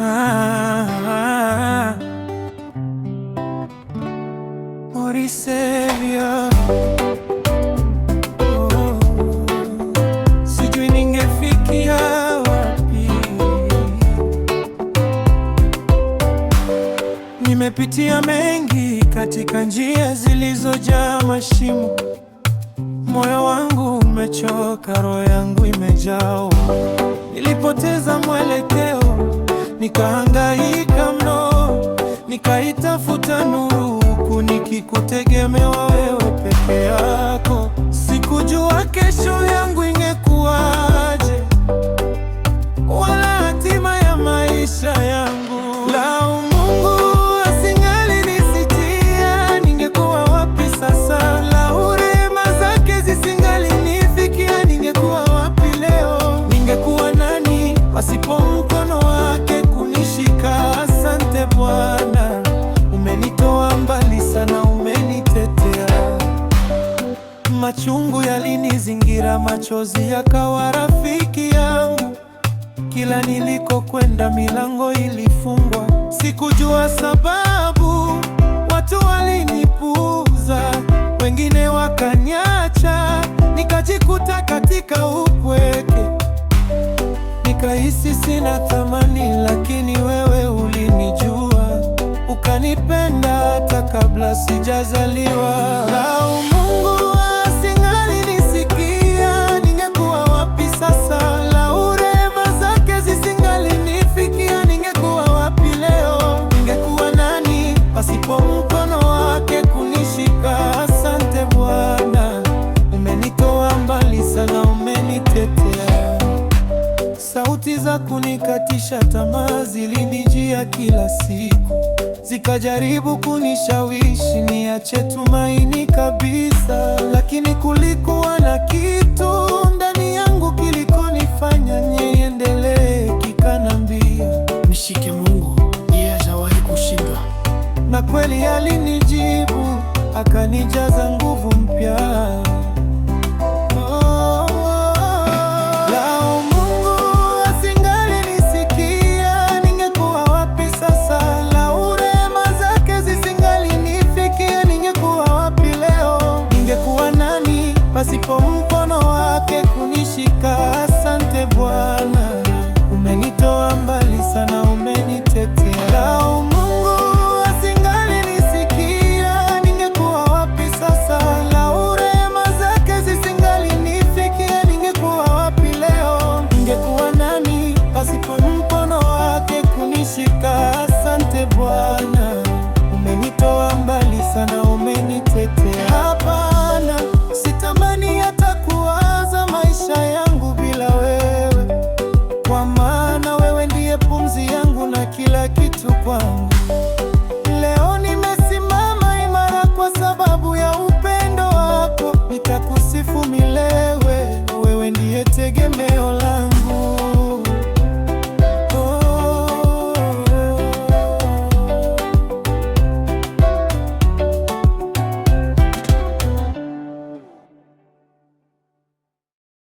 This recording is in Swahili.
ah, Moricevia. Sijui ningefikia wapi. Nimepitia mengi katika njia zilizojaa mashimo. Moyo wangu umechoka, roho yangu imejaa. Nilipoteza mwelekeo, nikahangaika mno, nikaitafuta nuru huku nikikutegemewa wewe peke yako. Sikujua kesho yangu ingekuwaje, wala hatima ya maisha yangu. Lau Mungu asingalinisitia, ningekuwa wapi sasa? Lau rehema zake zisingalinifikia, ningekuwa wapi leo? Ningekuwa nani pasipo mkono wake kunishika? Asante Bwana, umenitoa mbali sana, umenitetea. Machungu yalinizingira, machozi yakawa rafiki yangu. Kila nilikokwenda milango ilifungwa. Sikujua sababu, watu walinipuuza, wengine wakaniacha. Nikajikuta katika upweke, nikahisi sina thamani, lakini wewe ulinijua, ukanipenda hata kabla sijazaliwa. Lau Mungu asingalinisikia, ningekuwa wapi sasa? Lau rehema zake zisingalinifikia, ningekuwa wapi leo? Ningekuwa nani pasipo mkono wake kunishika? Asante Bwana, umenitoa mbali sana, umenitetea. Sauti za kunikatisha tamaa zilinijia kila siku, zikajaribu kunishawishi niache tumaini kabisa, lakini kulikuwa na kitu